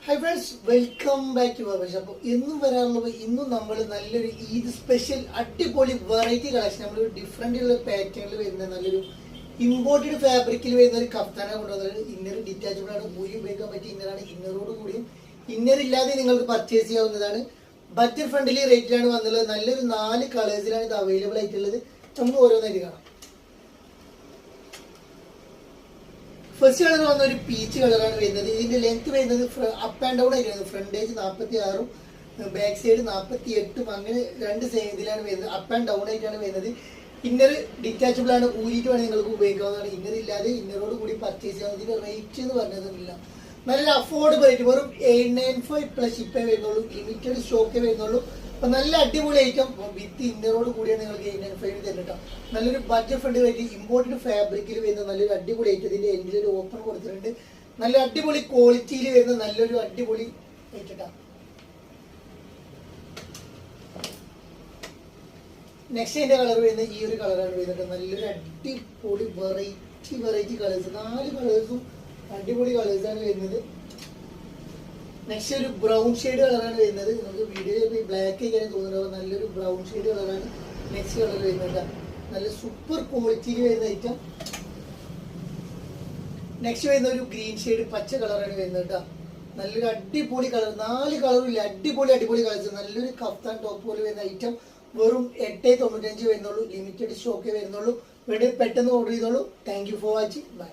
High friends, welcome back to ബാബേഴ്സ്. അപ്പോൾ ഇന്നും വരാനുള്ളത് ഇന്നും നമ്മൾ നല്ലൊരു ഈദ് സ്പെഷ്യൽ അടിപൊളി വെറൈറ്റി കളക്ഷൻ, നമ്മളൊരു ഡിഫറെൻ്റ് ഉള്ള പാറ്റേണിൽ വരുന്ന നല്ലൊരു ഇമ്പോർട്ടഡ് ഫാബ്രിക്കിൽ വരുന്ന ഒരു കഫ്താന കൊണ്ടുവന്നത്. ഇന്നർ ഡിറ്റാച്ചബിൾ ആണ്, ഊരി ഉപയോഗിക്കാൻ പറ്റിയ ഇന്നറാണ്. ഇന്നറോട് കൂടിയും ഇന്നർ ഇല്ലാതെ നിങ്ങൾക്ക് പർച്ചേസ് ചെയ്യാവുന്നതാണ്. ബഡ്ജറ്റ് ഫ്രണ്ട്ലി റേറ്റിലാണ് വന്നുള്ളത്. നല്ലൊരു 4 കളേഴ്സിലാണ് ഇത് അവൈലബിൾ ആയിട്ടുള്ളത്. നമുക്ക് ഓരോന്നായിട്ട് കാണാം. ഫസ്റ്റ് കളർ വന്ന ഒരു പീച്ച് കളറാണ് വരുന്നത്. ഇതിന്റെ ലെങ്ത് വരുന്നത് അപ്പ് ആൻഡ് ഡൗൺ ആയിരുന്നു. ഫ്രണ്ടേജ് 46ഉം ബാക്ക് സൈഡ് 48ഉം അങ്ങനെ 2 ഇതിലാണ് വരുന്നത്. അപ്പ് ആൻഡ് ഡൗൺ ആയിട്ടാണ് വരുന്നത്. ഇന്നർ ഡിറ്റാച്ചബിൾ ആണ്, ഊരിയിട്ട് വേണമെങ്കിൽ നിങ്ങൾക്ക് ഉപയോഗിക്കാവുന്നതാണ്. ഇന്നർ ഇല്ലാതെ ഇന്നറോട് കൂടി പർച്ചേസ് ചെയ്യാം. ഇതിന്റെ റേറ്റ് എന്ന് പറഞ്ഞതൊന്നുമില്ല, നല്ല അഫോർഡബിൾ ആയിട്ട് വെറും 895 പ്ലസ് ഷിപ്പേ വരുന്നുള്ളൂ. ലിമിറ്റഡ് സ്റ്റോക്കേ വരുന്നുള്ളൂ. അപ്പൊ നല്ല അടിപൊളി ഐറ്റം വിത്ത് ഇന്നറോട് കൂടിയാണ് നിങ്ങൾക്ക് 895 തന്നിട്ടോ. നല്ലൊരു ബഡ്ജറ്റ് ഫ്രണ്ട് റേറ്റ് ഇമ്പോർട്ടഡ് ഫാബ്രിക്കിൽ വരുന്ന നല്ലൊരു അടിപൊളി ഐറ്റം. ഇതിന്റെ എൻഡിൽ ഒരു ഓപ്പൺ കൊടുത്തിട്ടുണ്ട്. നല്ല അടിപൊളി ക്വാളിറ്റിയിൽ വരുന്ന നല്ലൊരു അടിപൊളി ഐറ്റം. നെക്സ്റ്റ് അതിന്റെ കളർ വരുന്നത് ഈ ഒരു കളറാണ് വരുന്നത്. നല്ലൊരു അടിപൊളി വെറൈറ്റി കളേഴ്സ്, 4 കളേഴ്സും അടിപൊളി കളേഴ്സാണ് വരുന്നത്. നെക്സ്റ്റ് ഒരു ബ്രൗൺ ഷെയ്ഡ് കളറാണ് വരുന്നത്. നമുക്ക് വീഡിയോയിൽ ബ്ലാക്ക് ആയിക്കാനും തോന്നുന്നത്, നല്ലൊരു ബ്രൗൺ ഷെയ്ഡ് കളറാണ് നെക്സ്റ്റ് കളർ വരുന്നത്. നല്ല സൂപ്പർ ക്വാളിറ്റിയിൽ വരുന്ന ഐറ്റം. നെക്സ്റ്റ് വരുന്ന ഒരു ഗ്രീൻ ഷെയ്ഡ് പച്ച കളറാണ് വരുന്നത്. നല്ലൊരു അടിപൊളി കളർ, 4 കളറും ഇല്ല, അടിപൊളി കളേഴ്സ്. നല്ലൊരു കഫ്താൻ ടോപ്പ് പോലെ വരുന്ന ഐറ്റം. വെറും 895 വരുന്നുള്ളൂ. ലിമിറ്റഡ് സ്റ്റോക്കേ വരുന്നുള്ളൂ. വേണ്ടി പെട്ടെന്ന് ഓർഡർ ചെയ്തോളൂ. Thank you for watching. By.